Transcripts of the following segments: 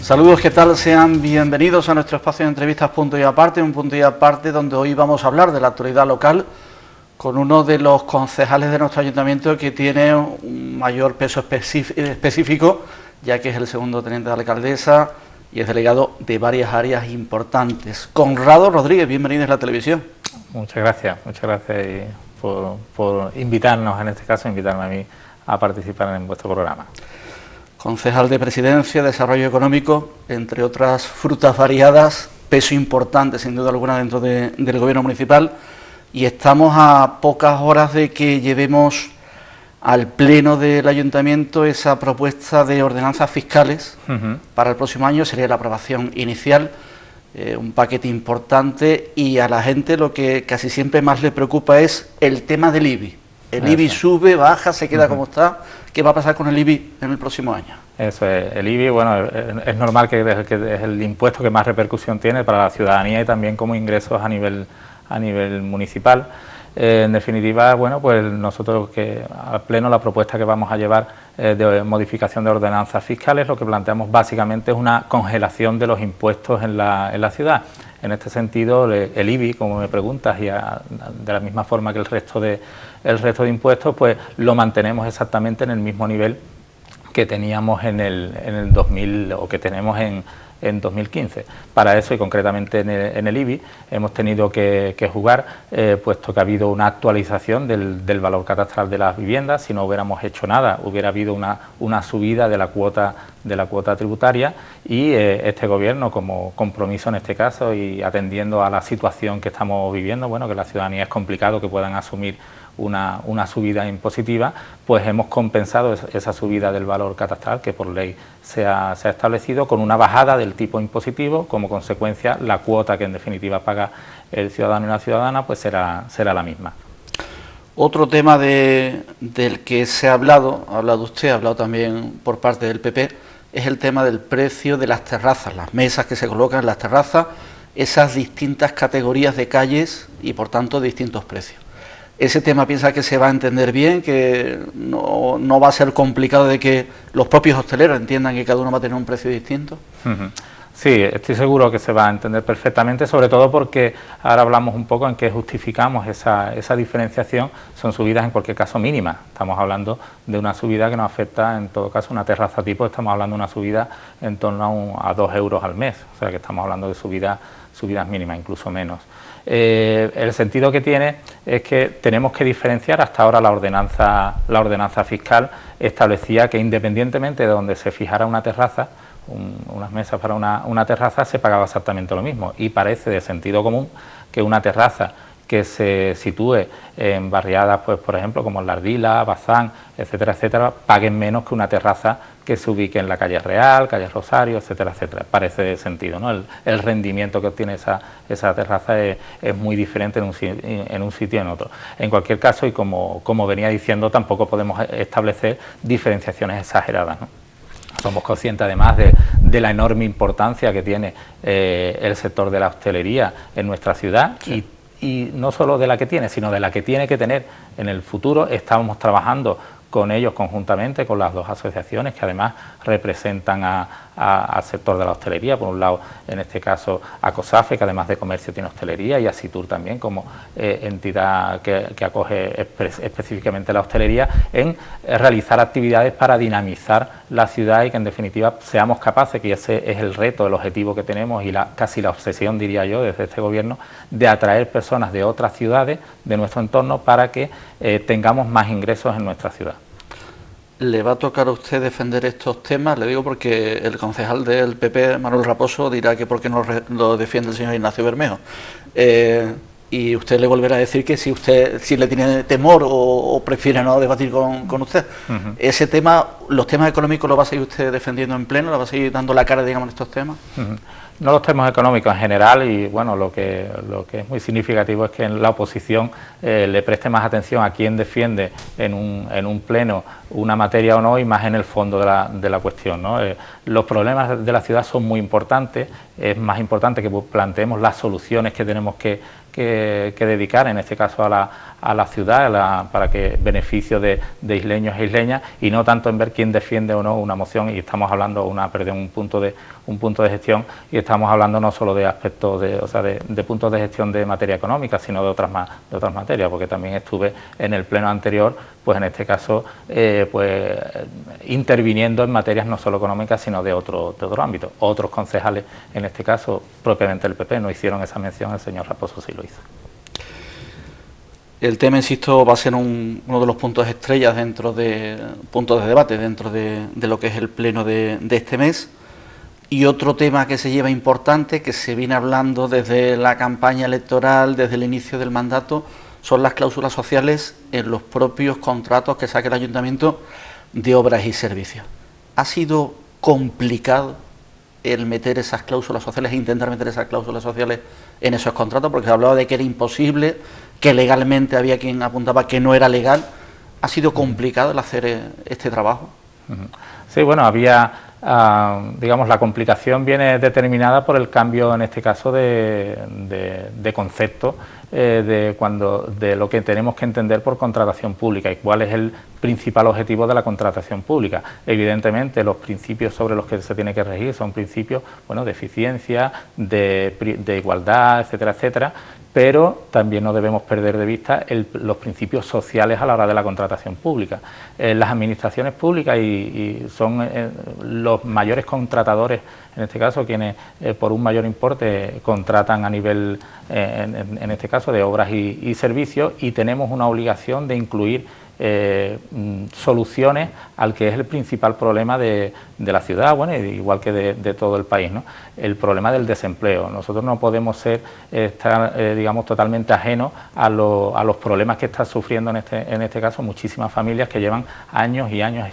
Saludos, ¿qué tal? Sean bienvenidos a nuestro espacio de entrevistas Punto y Aparte, un punto y aparte donde hoy vamos a hablar de la actualidad local con uno de los concejales de nuestro ayuntamiento que tiene un mayor peso específico, ya que es el segundo teniente de la alcaldesa y es delegado de varias áreas importantes. Conrado Rodríguez, bienvenido a la televisión. Muchas gracias por invitarnos, en este caso, invitarme a mí a participar en vuestro programa. Concejal de Presidencia, Desarrollo Económico, entre otras frutas variadas, peso importante sin duda alguna dentro del gobierno municipal, y estamos a pocas horas de que llevemos al pleno del ayuntamiento esa propuesta de ordenanzas fiscales para el próximo año. Sería la aprobación inicial, un paquete importante, y a la gente lo que casi siempre más le preocupa es el tema del IBI. El IBI sube, baja, se queda como está. ¿Qué va a pasar con el IBI en el próximo año? Eso es, el IBI, bueno, es normal que es el impuesto que más repercusión tiene para la ciudadanía y también como ingresos a nivel municipal. En definitiva, bueno, pues nosotros que al pleno la propuesta que vamos a llevar de modificación de ordenanzas fiscales, lo que planteamos básicamente es una congelación de los impuestos en la ciudad. En este sentido, el IBI, como me preguntas, y de la misma forma que el resto de impuestos, pues lo mantenemos exactamente en el mismo nivel que teníamos en el 2000 o que tenemos en 2015. Para eso, y concretamente en el IBI, hemos tenido que jugar, puesto que ha habido una actualización del valor catastral de las viviendas. Si no hubiéramos hecho nada, hubiera habido una subida de la cuota tributaria, y este gobierno, como compromiso en este caso y atendiendo a la situación que estamos viviendo, bueno, que la ciudadanía es complicado que puedan asumir una subida impositiva, pues hemos compensado esa subida del valor catastral que por ley se ha establecido con una bajada del tipo impositivo. Como consecuencia, la cuota que en definitiva paga el ciudadano y la ciudadana pues será la misma. Otro tema del que se ha hablado usted, ha hablado también por parte del PP, es el tema del precio de las terrazas, las mesas que se colocan en las terrazas, esas distintas categorías de calles y por tanto distintos precios. ¿Ese tema piensa que se va a entender bien, que no va a ser complicado de que los propios hosteleros entiendan que cada uno va a tener un precio distinto? Sí, estoy seguro que se va a entender perfectamente, sobre todo porque ahora hablamos un poco en qué justificamos esa diferenciación. Son subidas en cualquier caso mínimas. Estamos hablando de una subida que nos afecta, en todo caso, una terraza tipo, estamos hablando de una subida en torno a 2 euros al mes, o sea que estamos hablando de subidas mínimas, incluso menos. El sentido que tiene es que tenemos que diferenciar. Hasta ahora la ordenanza fiscal establecía que independientemente de donde se fijara una terraza, unas mesas para una terraza, se pagaba exactamente lo mismo, y parece de sentido común que una terraza que se sitúe en barriadas, pues por ejemplo como La Ardila, Bazán, etcétera, etcétera, paguen menos que una terraza que se ubique en la calle Real, calle Rosario, etcétera, etcétera. Parece de sentido, ¿no? El rendimiento que obtiene esa terraza es muy diferente en un sitio y en otro. En cualquier caso, y como venía diciendo, tampoco podemos establecer diferenciaciones exageradas, ¿no? Somos conscientes además de la enorme importancia que tiene el sector de la hostelería en nuestra ciudad, sí. Y no solo de la que tiene, sino de la que tiene que tener en el futuro. Estamos trabajando con ellos conjuntamente, con las dos asociaciones que además representan al sector de la hostelería. Por un lado, en este caso, ACOSAFE, que además de comercio tiene hostelería, y ASITUR también como entidad que acoge específicamente la hostelería, en realizar actividades para dinamizar la ciudad y que en definitiva seamos capaces, que ese es el reto, el objetivo que tenemos y casi la obsesión, diría yo, desde este gobierno, de atraer personas de otras ciudades de nuestro entorno para que tengamos más ingresos en nuestra ciudad. ¿Le va a tocar a usted defender estos temas? Le digo porque el concejal del PP, Manuel Raposo, dirá que por qué no lo defiende el señor Ignacio Bermejo. Y usted le volverá a decir que si le tiene temor o prefiere no debatir con usted. Ese tema, los temas económicos, ¿lo va a seguir usted defendiendo en pleno? ¿Lo va a seguir dando la cara, digamos, en estos temas? No los temas económicos en general, y bueno, lo que es muy significativo es que en la oposición le preste más atención a quién defiende en un pleno una materia o no, y más en el fondo de la cuestión, ¿no? Los problemas de la ciudad son muy importantes, es más importante que planteemos las soluciones que tenemos que dedicar, en este caso a la ciudad, para que beneficio de isleños e isleñas, y no tanto en ver quién defiende o no una moción, y estamos hablando un punto de gestión, y estamos hablando no solo de aspectos de puntos de gestión de materia económica, sino de otras materias, porque también estuve en el pleno anterior, pues en este caso pues interviniendo en materias no solo económicas, sino de otro ámbito. Otros concejales, en este caso propiamente el PP, no hicieron esa mención, el señor Raposo sí lo hizo. El tema, insisto, va a ser uno de los puntos estrellas puntos de debate dentro de lo que es el pleno de este mes. Y otro tema que se lleva importante, que se viene hablando desde la campaña electoral, desde el inicio del mandato, son las cláusulas sociales en los propios contratos que saque el ayuntamiento de obras y servicios. ¿Ha sido complicado el meter esas cláusulas sociales e intentar meter esas cláusulas sociales en esos contratos? Porque se hablaba de que era imposible, que legalmente había quien apuntaba que no era legal. ¿Ha sido complicado el hacer este trabajo? Sí, bueno, digamos, la complicación viene determinada por el cambio, en este caso, de concepto de lo que tenemos que entender por contratación pública y cuál es el principal objetivo de la contratación pública. Evidentemente, los principios sobre los que se tiene que regir son principios, bueno, de eficiencia, de igualdad, etcétera, etcétera, pero también no debemos perder de vista los principios sociales a la hora de la contratación pública. Las administraciones públicas y son los mayores contratadores, en este caso, quienes por un mayor importe contratan a nivel, en este caso, de obras y servicios, y tenemos una obligación de incluir soluciones al que es el principal problema de la ciudad, bueno, igual que de todo el país, ¿no? El problema del desempleo. Nosotros no podemos estar digamos, totalmente ajenos a los problemas que están sufriendo en este caso muchísimas familias que llevan años y años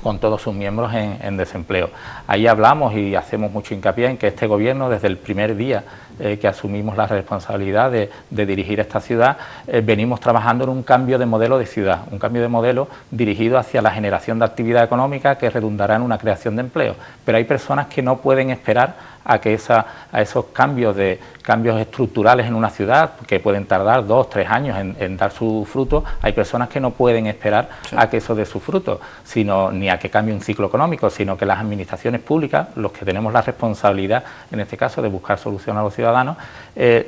con todos sus miembros en desempleo. Ahí hablamos y hacemos mucho hincapié en que este gobierno, desde el primer día que asumimos la responsabilidad de dirigir esta ciudad, venimos trabajando en un cambio de modelo de ciudad, un cambio de modelo dirigido hacia la generación de actividad económica que redundará en una creación de empleo. Pero hay personas que no pueden esperar a esos cambios estructurales en una ciudad, que pueden tardar 2 o 3 años en dar su fruto. Hay personas que no pueden esperar a que eso dé su fruto, ni a que cambie un ciclo económico, sino que las administraciones públicas, los que tenemos la responsabilidad, en este caso, de buscar solución a los ciudadanos,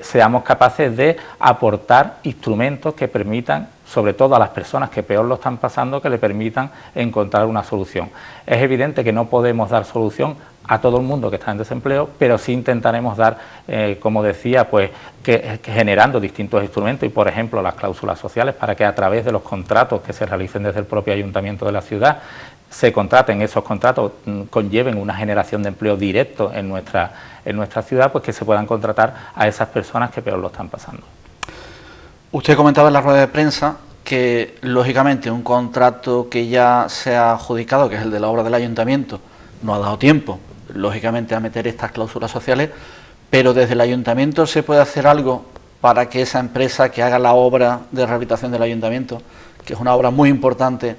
seamos capaces de aportar instrumentos que permitan, sobre todo a las personas que peor lo están pasando, que le permitan encontrar una solución. Es evidente que no podemos dar solución a todo el mundo que está en desempleo, pero sí intentaremos dar, como decía, pues que generando distintos instrumentos y, por ejemplo, las cláusulas sociales, para que a través de los contratos que se realicen desde el propio ayuntamiento de la ciudad, esos contratos conlleven una generación de empleo directo en nuestra ciudad, pues que se puedan contratar a esas personas que peor lo están pasando. Usted comentaba en la rueda de prensa que, lógicamente, un contrato que ya se ha adjudicado, que es el de la obra del ayuntamiento, no ha dado tiempo, lógicamente, a meter estas cláusulas sociales, pero desde el ayuntamiento se puede hacer algo para que esa empresa que haga la obra de rehabilitación del ayuntamiento, que es una obra muy importante,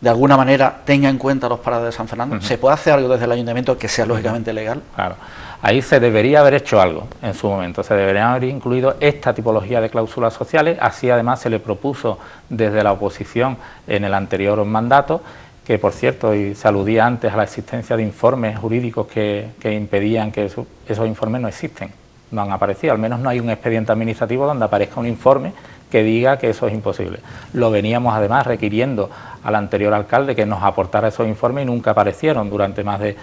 de alguna manera tenga en cuenta los parados de San Fernando. ¿Se puede hacer algo desde el ayuntamiento que sea lógicamente legal? Claro, ahí se debería haber hecho algo en su momento, se debería haber incluido esta tipología de cláusulas sociales. Así, además, se le propuso desde la oposición en el anterior mandato, que, por cierto, y se aludía antes a la existencia de informes jurídicos que impedían que esos informes no existen, no han aparecido, al menos no hay un expediente administrativo donde aparezca un informe que diga que eso es imposible. Lo veníamos además requiriendo al anterior alcalde que nos aportara esos informes y nunca aparecieron durante más de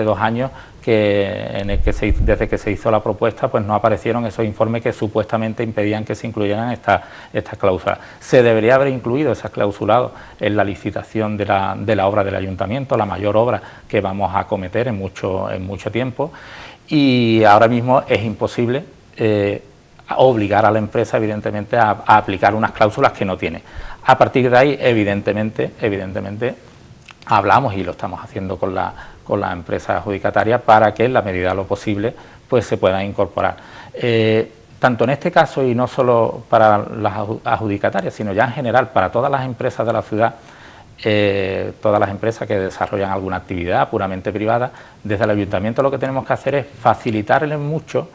2 años desde que se hizo la propuesta, pues no aparecieron esos informes que supuestamente impedían que se incluyeran estas cláusulas. Se debería haber incluido esas cláusulas en la licitación de la obra del ayuntamiento, la mayor obra que vamos a acometer en mucho tiempo, y ahora mismo es imposible obligar a la empresa, evidentemente, a aplicar unas cláusulas que no tiene. A partir de ahí, evidentemente, hablamos, y lo estamos haciendo con la empresa adjudicataria, para que en la medida de lo posible pues se puedan incorporar. Tanto en este caso, y no solo para las adjudicatarias, sino ya en general para todas las empresas de la ciudad, todas las empresas que desarrollan alguna actividad puramente privada. Desde el ayuntamiento lo que tenemos que hacer es facilitarles mucho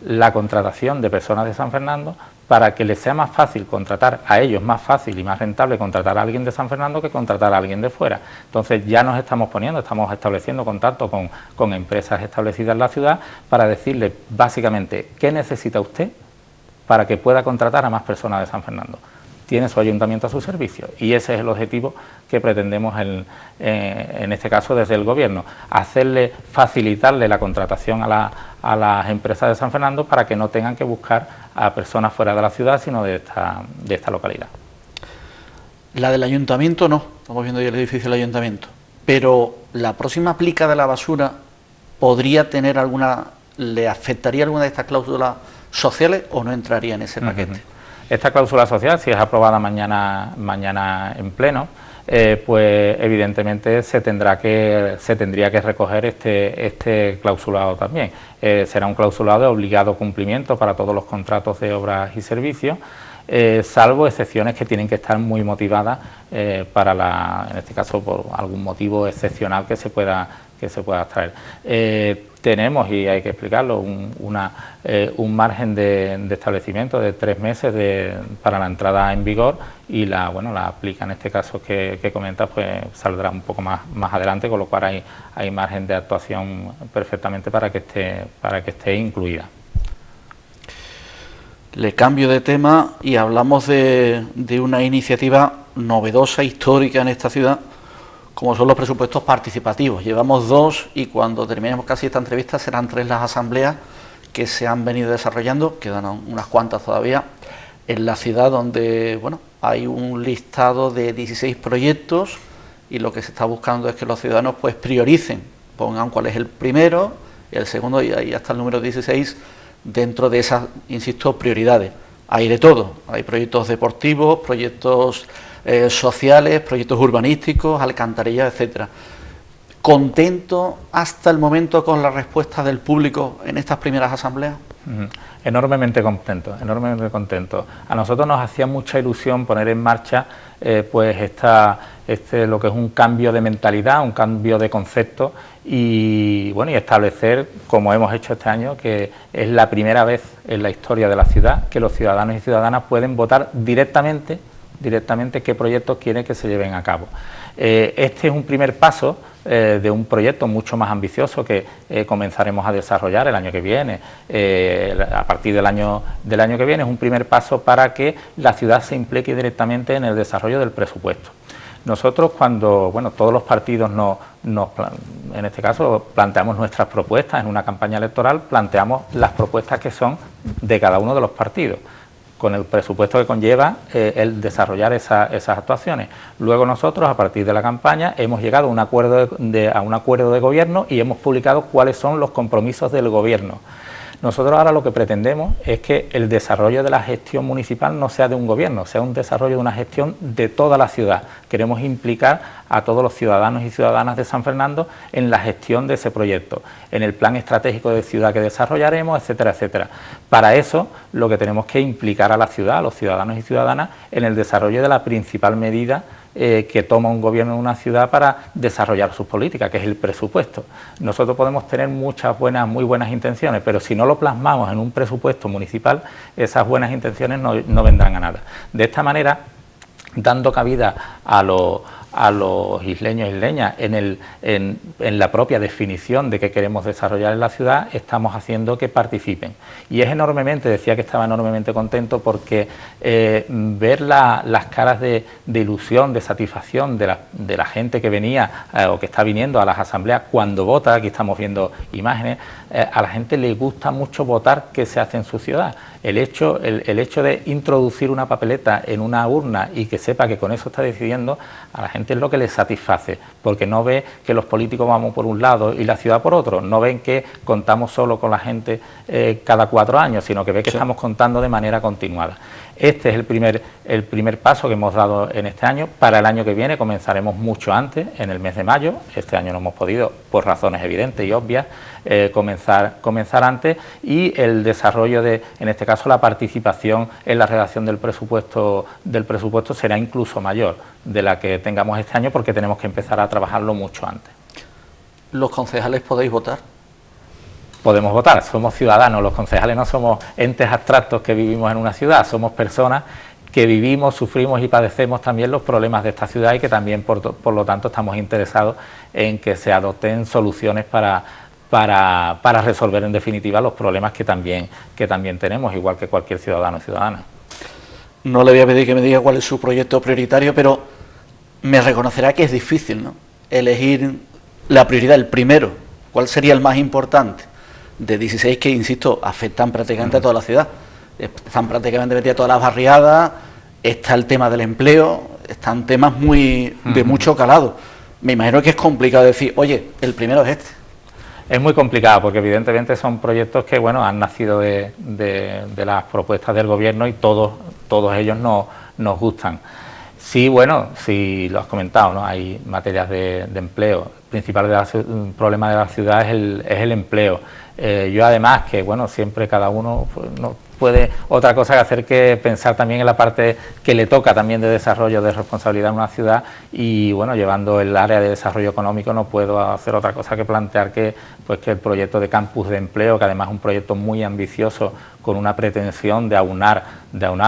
la contratación de personas de San Fernando para que les sea más fácil contratar a ellos, más fácil y más rentable contratar a alguien de San Fernando que contratar a alguien de fuera. Entonces ya nos estamos estableciendo contacto con empresas establecidas en la ciudad para decirles básicamente qué necesita usted para que pueda contratar a más personas de San Fernando. Tiene su ayuntamiento a su servicio y ese es el objetivo que pretendemos en este caso desde el Gobierno, facilitarle la contratación a las empresas de San Fernando para que no tengan que buscar a personas fuera de la ciudad, sino de esta localidad. La del ayuntamiento no, estamos viendo ya el edificio del ayuntamiento, pero la próxima plica de la basura podría tener ¿le afectaría alguna de estas cláusulas sociales o no entraría en ese paquete? Esta cláusula social, si es aprobada mañana en pleno, pues evidentemente se tendría que recoger este clausulado también. Será un clausulado de obligado cumplimiento para todos los contratos de obras y servicios, salvo excepciones que tienen que estar muy motivadas en este caso por algún motivo excepcional que se pueda extraer. Tenemos, y hay que explicarlo, un margen de establecimiento de 3 meses para la entrada en vigor y la aplica en este caso que comentas, pues saldrá un poco más adelante, con lo cual hay margen de actuación perfectamente para que esté incluida. Le cambio de tema y hablamos de una iniciativa novedosa, histórica en esta ciudad, como son los presupuestos participativos. Llevamos 2 y cuando terminemos casi esta entrevista serán 3 las asambleas que se han venido desarrollando, quedan unas cuantas todavía, en la ciudad, donde hay un listado de 16 proyectos y lo que se está buscando es que los ciudadanos pues prioricen, pongan cuál es el primero, el segundo y ahí hasta el número 16 dentro de esas, insisto, prioridades. Hay de todo, hay proyectos deportivos, proyectos sociales, proyectos urbanísticos, alcantarillas, etcétera. ¿Contento hasta el momento con la respuesta del público en estas primeras asambleas? Enormemente contento, enormemente contento. A nosotros nos hacía mucha ilusión poner en marcha lo que es un cambio de mentalidad, un cambio de concepto y establecer, como hemos hecho este año, que es la primera vez en la historia de la ciudad que los ciudadanos y ciudadanas pueden votar directamente qué proyectos quieren que se lleven a cabo. Este es un primer paso de un proyecto mucho más ambicioso que comenzaremos a desarrollar el año que viene. A partir del año que viene es un primer paso para que la ciudad se implique directamente en el desarrollo del presupuesto. Nosotros cuando todos los partidos en este caso planteamos nuestras propuestas en una campaña electoral, planteamos las propuestas que son de cada uno de los partidos, con el presupuesto que conlleva el desarrollar esas actuaciones. Luego nosotros, a partir de la campaña, hemos llegado a un acuerdo de gobierno y hemos publicado cuáles son los compromisos del gobierno. Nosotros ahora lo que pretendemos es que el desarrollo de la gestión municipal no sea de un gobierno, sea un desarrollo de una gestión de toda la ciudad. Queremos implicar a todos los ciudadanos y ciudadanas de San Fernando en la gestión de ese proyecto, en el plan estratégico de ciudad que desarrollaremos, etcétera, etcétera. Para eso, lo que tenemos que implicar a la ciudad, a los ciudadanos y ciudadanas, en el desarrollo de la principal medida que toma un gobierno en una ciudad para desarrollar sus políticas, que es el presupuesto. Nosotros podemos tener muy buenas intenciones, pero si no lo plasmamos en un presupuesto municipal, esas buenas intenciones no vendrán a nada. De esta manera, dando cabida a los isleños e isleñas en la propia definición de qué queremos desarrollar en la ciudad, estamos haciendo que participen. Y es decía que estaba enormemente contento porque ver las caras de ilusión, de satisfacción de la gente que venía o que está viniendo a las asambleas cuando vota, aquí estamos viendo imágenes, a la gente le gusta mucho votar qué se hace en su ciudad. El hecho de introducir una papeleta en una urna y que sepa que con eso está decidiendo, a la gente es lo que les satisface, porque no ve que los políticos vamos por un lado y la ciudad por otro, no ven que contamos solo con la gente cada 4 años, sino que ve que estamos contando de manera continuada. Este es el primer paso que hemos dado en este año. Para el año que viene comenzaremos mucho antes, en el mes de mayo. Este año no hemos podido, por razones evidentes y obvias, comenzar antes, y el desarrollo de, en este caso, la participación en la redacción del presupuesto será incluso mayor de la que tengamos este año, porque tenemos que empezar a trabajarlo mucho antes. ¿Los concejales podéis votar? Podemos votar, somos ciudadanos, los concejales no somos entes abstractos que vivimos en una ciudad, somos personas que vivimos, sufrimos y padecemos también los problemas de esta ciudad, y que también, por lo tanto, estamos interesados en que se adopten soluciones para resolver, en definitiva, los problemas que también tenemos, igual que cualquier ciudadano o ciudadana. No le voy a pedir que me diga cuál es su proyecto prioritario, pero me reconocerá que es difícil, ¿no?, elegir la prioridad, el primero. ¿Cuál sería el más importante de 16 que, insisto, afectan prácticamente a toda la ciudad? Están prácticamente metidas todas las barriadas, está el tema del empleo, están temas de mucho calado. Me imagino que es complicado decir, oye, el primero es este. Es muy complicado, porque evidentemente son proyectos que, bueno, han nacido de las propuestas del Gobierno, y todos ellos nos gustan. Sí, bueno, sí, lo has comentado, ¿no? Hay materias de empleo. El principal problema de la ciudad es el empleo. Yo, además, que, bueno, siempre cada uno pues, no puede otra cosa que hacer que pensar también en la parte que le toca también de desarrollo, de responsabilidad en una ciudad, y, bueno, llevando el área de desarrollo económico, no puedo hacer otra cosa que plantear que el proyecto de campus de empleo, que además es un proyecto muy ambicioso, con una pretensión de aunar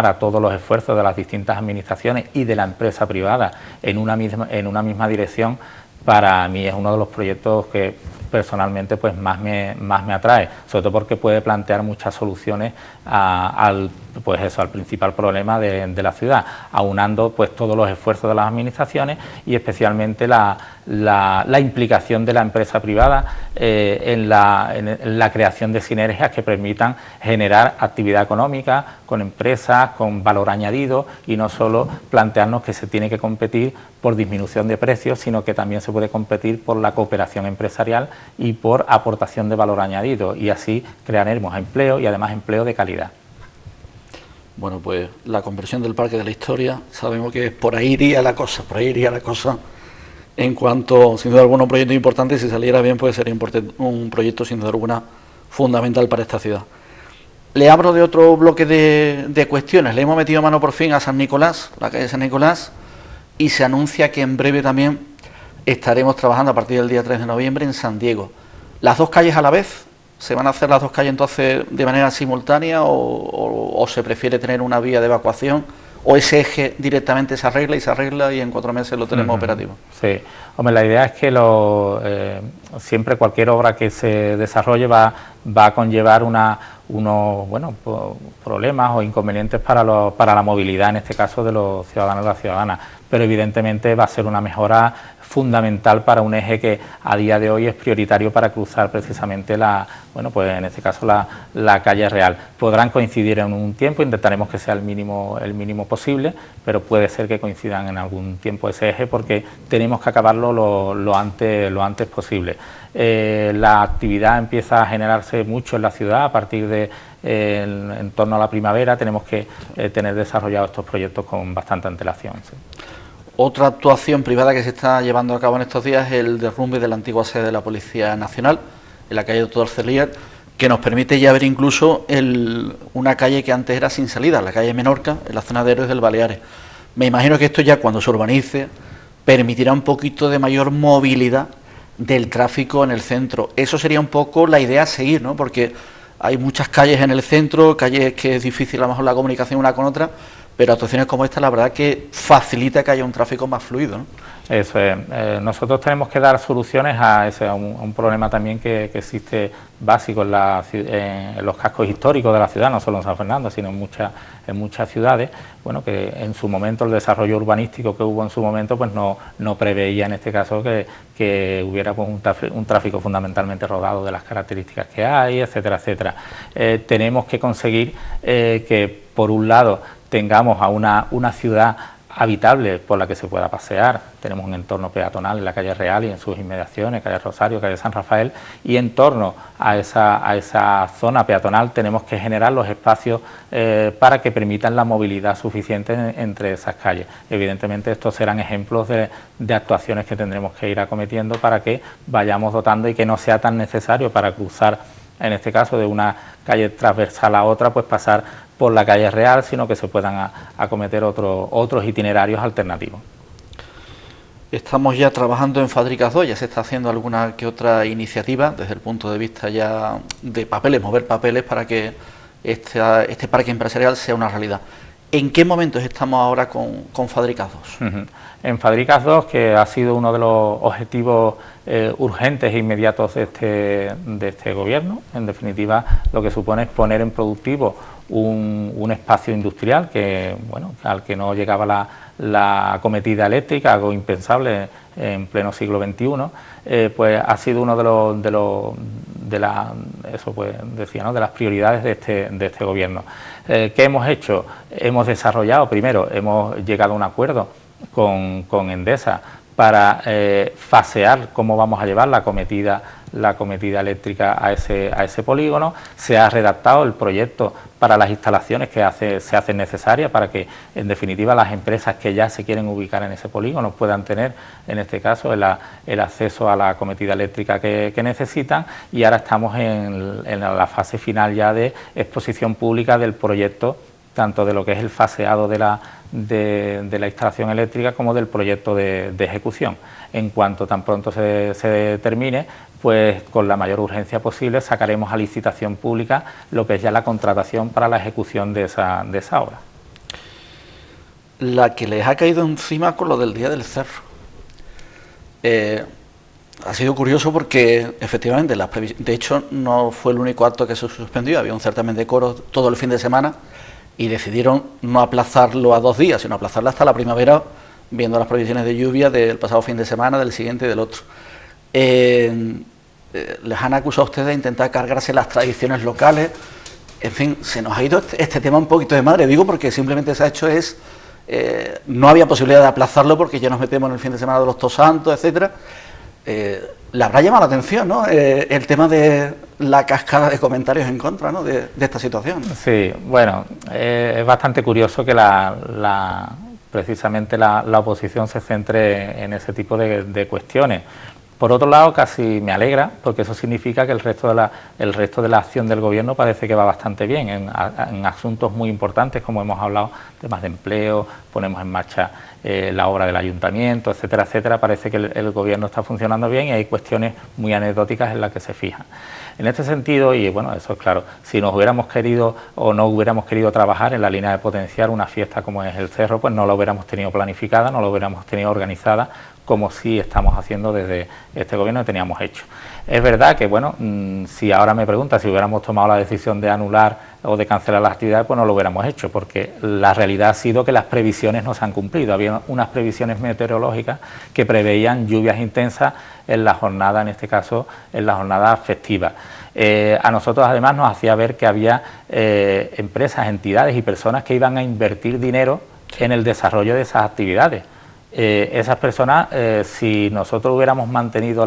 a todos los esfuerzos de las distintas administraciones y de la empresa privada en una misma dirección, para mí es uno de los proyectos que personalmente pues más me atrae, sobre todo porque puede plantear muchas soluciones al principal problema de la ciudad, aunando pues todos los esfuerzos de las administraciones, y especialmente la implicación de la empresa privada en la creación de sinergias que permitan generar actividad económica con empresas, con valor añadido, y no solo plantearnos que se tiene que competir por disminución de precios, sino que también se puede competir por la cooperación empresarial y por aportación de valor añadido, y así crearemos empleo, y además empleo de calidad. Bueno, pues la conversión del Parque de la Historia, sabemos que por ahí iría la cosa, en cuanto, sin duda alguna, un proyecto importante, y si saliera bien, pues sería un proyecto, sin duda alguna, fundamental para esta ciudad. Le hablo de otro bloque de cuestiones. Le hemos metido mano por fin a San Nicolás, la calle San Nicolás, y se anuncia que en breve también estaremos trabajando a partir del día 3 de noviembre en San Diego. ¿Las dos calles a la vez? ¿Se van a hacer las dos calles entonces de manera simultánea, o se prefiere tener una vía de evacuación, o ese eje directamente se arregla y en 4 meses lo tenemos operativo? Sí, hombre, la idea es que siempre cualquier obra que se desarrolle va a conllevar unos problemas o inconvenientes para la movilidad, en este caso de los ciudadanos y las ciudadanas, pero evidentemente va a ser una mejora fundamental para un eje que a día de hoy es prioritario para cruzar precisamente en este caso la calle Real. Podrán coincidir en un tiempo, intentaremos que sea el mínimo posible, pero puede ser que coincidan en algún tiempo ese eje, porque tenemos que acabarlo lo antes posible. La actividad empieza a generarse mucho en la ciudad a partir de en torno a la primavera. Tenemos que tener desarrollados estos proyectos con bastante antelación. Sí. Otra actuación privada que se está llevando a cabo en estos días es el derrumbe de la antigua sede de la Policía Nacional, en la calle Doctor Celier, que nos permite ya ver incluso una calle que antes era sin salida, la calle Menorca, en la zona de Héroes del Baleares. Me imagino que esto ya, cuando se urbanice, permitirá un poquito de mayor movilidad del tráfico en el centro. Eso sería un poco la idea a seguir, ¿no? Porque hay muchas calles en el centro, calles que es difícil a lo mejor la comunicación una con otra, pero actuaciones como esta, la verdad, que facilita que haya un tráfico más fluido, ¿no? Eso es. Nosotros tenemos que dar soluciones a un problema también que existe básico en los cascos históricos de la ciudad, no solo en San Fernando, sino en muchas ciudades. Bueno, que en su momento el desarrollo urbanístico que hubo en su momento pues no preveía en este caso que hubiera pues un tráfico fundamentalmente rodado de las características que hay, etcétera, etcétera. Tenemos que conseguir que, por un lado, tengamos a una ciudad habitable por la que se pueda pasear. Tenemos un entorno peatonal en la calle Real y en sus inmediaciones, calle Rosario, calle San Rafael, y en torno a esa zona peatonal tenemos que generar los espacios para que permitan la movilidad suficiente entre esas calles. Evidentemente estos serán ejemplos de actuaciones que tendremos que ir acometiendo para que vayamos dotando y que no sea tan necesario para cruzar, en este caso de una calle transversal a otra, pues pasar por la calle Real, sino que se puedan acometer otros itinerarios alternativos. Estamos ya trabajando en Fábricas 2, ya se está haciendo alguna que otra iniciativa desde el punto de vista ya de papeles, mover papeles para que este parque empresarial sea una realidad. ¿En qué momentos estamos ahora con Fábricas 2? En Fábricas 2, que ha sido uno de los objetivos urgentes e inmediatos de este Gobierno, en definitiva lo que supone es poner en productivo un espacio industrial que, bueno, al que no llegaba la acometida eléctrica, algo impensable en pleno siglo XXI, pues ha sido uno de las prioridades de este Gobierno. ¿Qué hemos hecho? Hemos desarrollado, primero, hemos llegado a un acuerdo con Endesa para fasear cómo vamos a llevar la acometida eléctrica a ese polígono. Se ha redactado el proyecto para las instalaciones que se hacen necesarias para que, en definitiva, las empresas que ya se quieren ubicar en ese polígono puedan tener, en este caso, el acceso a la acometida eléctrica que necesitan, y ahora estamos en la fase final ya de exposición pública del proyecto, tanto de lo que es el faseado de la instalación eléctrica como del proyecto de ejecución. En cuanto tan pronto se termine, pues con la mayor urgencia posible sacaremos a licitación pública lo que es ya la contratación para la ejecución de esa obra. La que les ha caído encima con lo del Día del Cerro. Ha sido curioso porque efectivamente de hecho no fue el único acto que se suspendió, había un certamen de coros todo el fin de semana y decidieron no aplazarlo a 2 días, sino aplazarlo hasta la primavera, viendo las previsiones de lluvia del pasado fin de semana, del siguiente y del otro. Les han acusado a ustedes de intentar cargarse las tradiciones locales. En fin, se nos ha ido este tema un poquito de madre, digo, porque simplemente se ha hecho no había posibilidad de aplazarlo porque ya nos metemos en el fin de semana de los Todos Santos, etcétera. Le habrá llamado la atención, ¿no?, el tema de la cascada de comentarios en contra, ¿no?, de esta situación. Sí, bueno, es bastante curioso que precisamente la oposición se centre en ese tipo de cuestiones. Por otro lado, casi me alegra, porque eso significa que el resto de la acción del Gobierno parece que va bastante bien en asuntos muy importantes, como hemos hablado, temas de empleo, ponemos en marcha la obra del ayuntamiento, etcétera, etcétera. Parece que el Gobierno está funcionando bien y hay cuestiones muy anecdóticas en las que se fijan. En este sentido, y bueno, eso es claro, si nos hubiéramos querido o no hubiéramos querido trabajar en la línea de potenciar una fiesta como es el Cerro, pues no la hubiéramos tenido planificada, no la hubiéramos tenido organizada, como sí estamos haciendo desde este Gobierno y teníamos hecho. Es verdad que, bueno, si ahora me pregunta si hubiéramos tomado la decisión de anular o de cancelar las actividades, pues no lo hubiéramos hecho, porque la realidad ha sido que las previsiones no se han cumplido. Había unas previsiones meteorológicas que preveían lluvias intensas en la jornada, en este caso, en la jornada festiva. A nosotros, además, nos hacía ver que había empresas, entidades y personas que iban a invertir dinero en el desarrollo de esas actividades. Esas personas, si nosotros hubiéramos mantenido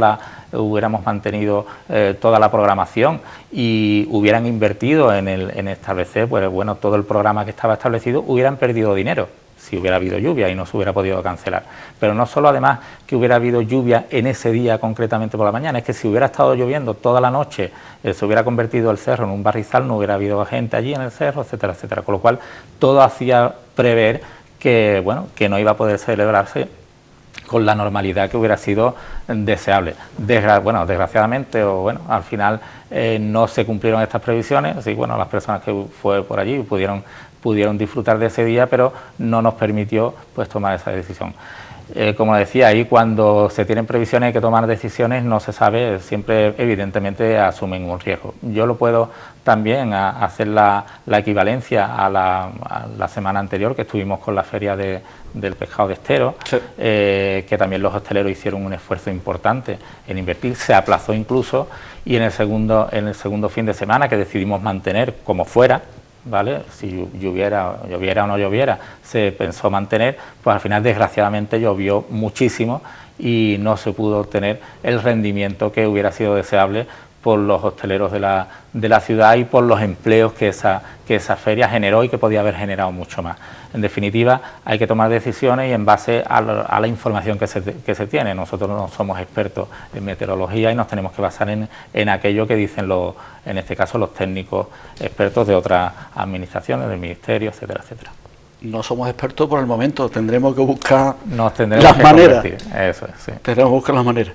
toda la programación y hubieran invertido en establecer, pues bueno, todo el programa que estaba establecido, hubieran perdido dinero si hubiera habido lluvia y no se hubiera podido cancelar. Pero no solo, además, que hubiera habido lluvia en ese día concretamente por la mañana, es que si hubiera estado lloviendo toda la noche, se hubiera convertido el cerro en un barrizal, no hubiera habido gente allí en el cerro, etcétera, etcétera. Con lo cual, todo hacía prever que, bueno, que no iba a poder celebrarse con la normalidad que hubiera sido deseable. Desgraciadamente, o bueno, al final no se cumplieron estas previsiones, así bueno, las personas que fue por allí pudieron disfrutar de ese día, pero no nos permitió pues tomar esa decisión. Como decía, ahí cuando se tienen previsiones hay que tomar decisiones, no se sabe, siempre evidentemente asumen un riesgo. Yo lo puedo también hacer la equivalencia a la semana anterior, que estuvimos con la feria del pescado de Estero, sí. Que también los hosteleros hicieron un esfuerzo importante en invertir, se aplazó incluso, y en el segundo fin de semana, que decidimos mantener como fuera, ¿vale? Si lloviera o no lloviera, se pensó mantener, pues al final desgraciadamente llovió muchísimo y no se pudo obtener el rendimiento que hubiera sido deseable por los hosteleros de la ciudad y por los empleos que esa feria generó y que podía haber generado mucho más. En definitiva, hay que tomar decisiones y en base a la información que se tiene. Nosotros no somos expertos en meteorología y nos tenemos que basar en aquello que dicen, en este caso, los técnicos expertos de otras administraciones, del Ministerio, etcétera, etcétera. No somos expertos por el momento, tendremos que buscar las maneras. Eso es, sí. Tendremos que buscar las maneras.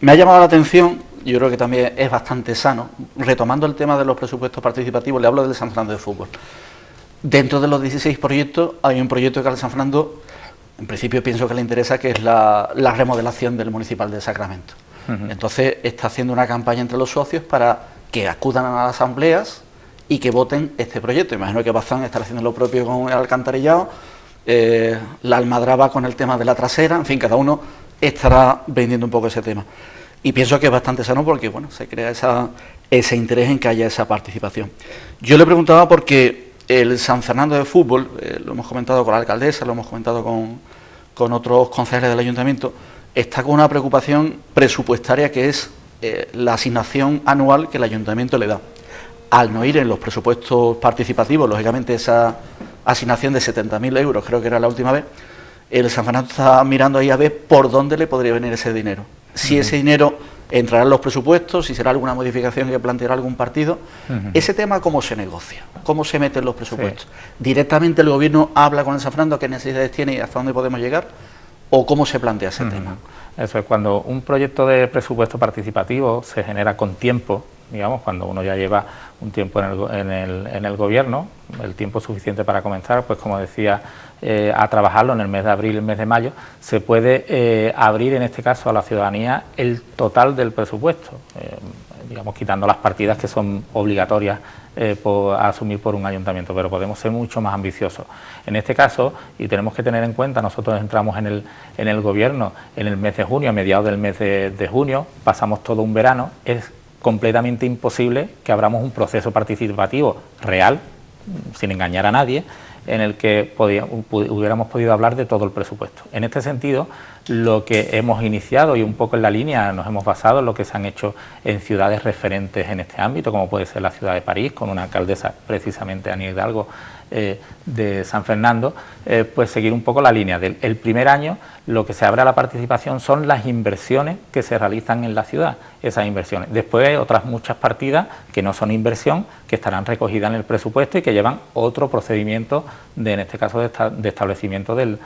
Me ha llamado la atención, yo creo que también es bastante sano, retomando el tema de los presupuestos participativos, le hablo del San Fernando de Fútbol. Dentro de los 16 proyectos hay un proyecto que al San Fernando, en principio pienso que le interesa, que es la remodelación del Municipal de Sacramento. Entonces está haciendo una campaña entre los socios para que acudan a las asambleas y que voten este proyecto. Imagino que Bazán estará haciendo lo propio con el alcantarillado, la Almadraba con el tema de la trasera, en fin, cada uno estará vendiendo un poco ese tema. Y pienso que es bastante sano porque, bueno, se crea ese interés en que haya esa participación. Yo le preguntaba porque el San Fernando de Fútbol, lo hemos comentado con la alcaldesa, lo hemos comentado con otros concejales del ayuntamiento, está con una preocupación presupuestaria que es la asignación anual que el ayuntamiento le da. Al no ir en los presupuestos participativos, lógicamente esa asignación de 70.000 euros, creo que era la última vez, el San Fernando está mirando ahí a ver por dónde le podría venir ese dinero. Si ese dinero entrará en los presupuestos, si será alguna modificación que planteará algún partido. Ese tema, ¿cómo se negocia? ¿Cómo se mete en los presupuestos? Sí. ¿Directamente el gobierno habla con el San Fernando qué necesidades tiene y hasta dónde podemos llegar? ¿O cómo se plantea ese tema? Eso es, cuando un proyecto de presupuesto participativo se genera con tiempo, digamos, cuando uno ya lleva un tiempo en el gobierno, el tiempo suficiente para comenzar, pues como decía, a trabajarlo en el mes de abril y el mes de mayo, se puede abrir en este caso a la ciudadanía el total del presupuesto, digamos, quitando las partidas que son obligatorias a asumir por un ayuntamiento, pero podemos ser mucho más ambiciosos. En este caso, y tenemos que tener en cuenta, nosotros entramos en el gobierno en el mes de junio, a mediados del mes de junio, pasamos todo un verano, es completamente imposible que abramos un proceso participativo real, sin engañar a nadie, en el que hubiéramos podido hablar de todo el presupuesto. En este sentido, lo que hemos iniciado y un poco en la línea nos hemos basado en lo que se han hecho en ciudades referentes en este ámbito, como puede ser la ciudad de París, con una alcaldesa precisamente, Ana Hidalgo, de San Fernando, pues seguir un poco la línea del primer año. Lo que se abre a la participación son las inversiones que se realizan en la ciudad, esas inversiones. Después hay otras muchas partidas que no son inversión, que estarán recogidas en el presupuesto y que llevan otro procedimiento, en este caso de establecimiento del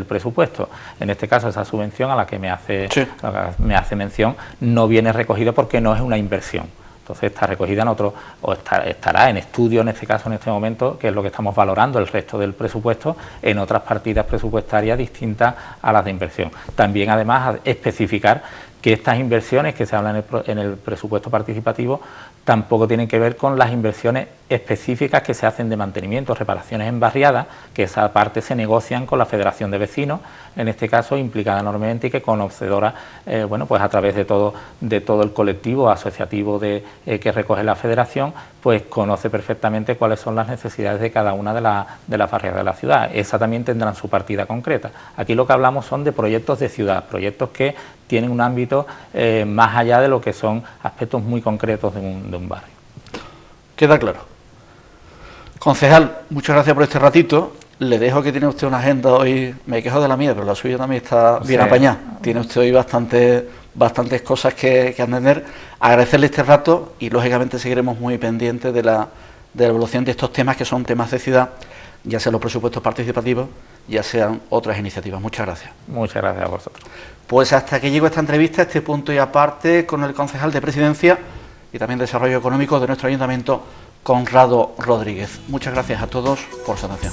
presupuesto. En este caso esa subvención a la que me hace mención no viene recogida porque no es una inversión. Entonces está recogida en otro, o estará en estudio en este caso, en este momento, que es lo que estamos valorando, el resto del presupuesto, en otras partidas presupuestarias distintas a las de inversión. También, además, especificar que estas inversiones que se hablan en el presupuesto participativo tampoco tienen que ver con las inversiones específicas que se hacen de mantenimiento, reparaciones en barriadas, que esa parte se negocian con la Federación de Vecinos, en este caso implicada enormemente y que conocedora, bueno, pues a través de todo el colectivo asociativo que recoge la Federación, pues conoce perfectamente cuáles son las necesidades de cada una de las barriadas de la ciudad. Esa también tendrán su partida concreta. Aquí lo que hablamos son de proyectos de ciudad, proyectos que tienen un ámbito más allá de lo que son aspectos muy concretos de un barrio. Queda claro. Concejal, muchas gracias por este ratito. Le dejo que tiene usted una agenda hoy, me quejo de la mía, pero la suya también está bien apañada. Tiene usted hoy bastantes cosas que atender. Agradecerle este rato y lógicamente seguiremos muy pendientes de la evolución de estos temas que son temas de ciudad, ya sean los presupuestos participativos, ya sean otras iniciativas. Muchas gracias. Muchas gracias a vosotros. Pues hasta aquí llegó esta entrevista, este punto y aparte, con el concejal de Presidencia y también Desarrollo Económico de nuestro Ayuntamiento, Conrado Rodríguez. Muchas gracias a todos por su atención.